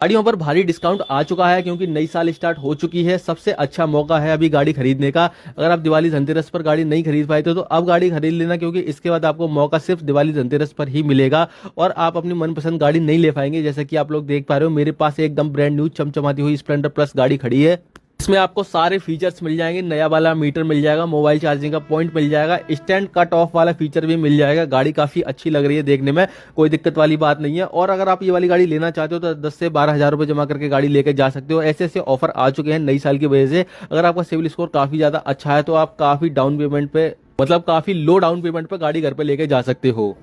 गाड़ियों पर भारी डिस्काउंट आ चुका है क्योंकि नई साल स्टार्ट हो चुकी है। सबसे अच्छा मौका है अभी गाड़ी खरीदने का। अगर आप दिवाली धनतेरस पर गाड़ी नहीं खरीद पाए थे तो अब गाड़ी खरीद लेना, क्योंकि इसके बाद आपको मौका सिर्फ दिवाली धनतेरस पर ही मिलेगा और आप अपनी मनपसंद गाड़ी नहीं ले पाएंगे। जैसे कि आप लोग देख पा रहे हो, मेरे पास एकदम ब्रांड न्यू चमचमाती हुई स्प्लेंडर प्लस गाड़ी खड़ी है। इसमें आपको सारे फीचर्स मिल जाएंगे। नया वाला मीटर मिल जाएगा, मोबाइल चार्जिंग का पॉइंट मिल जाएगा, स्टैंड कट ऑफ वाला फीचर भी मिल जाएगा। गाड़ी काफी अच्छी लग रही है देखने में, कोई दिक्कत वाली बात नहीं है। और अगर आप ये वाली गाड़ी लेना चाहते हो तो 10 से 12 हजार रुपए जमा करके गाड़ी लेके जा सकते हो। ऐसे ऐसे ऑफर आ चुके हैं नई साल की वजह से। अगर आपका सिविल स्कोर काफी ज्यादा अच्छा है तो आप काफी डाउन पेमेंट पे, मतलब काफी लो डाउन पेमेंट पे गाड़ी घर पे लेके जा सकते हो।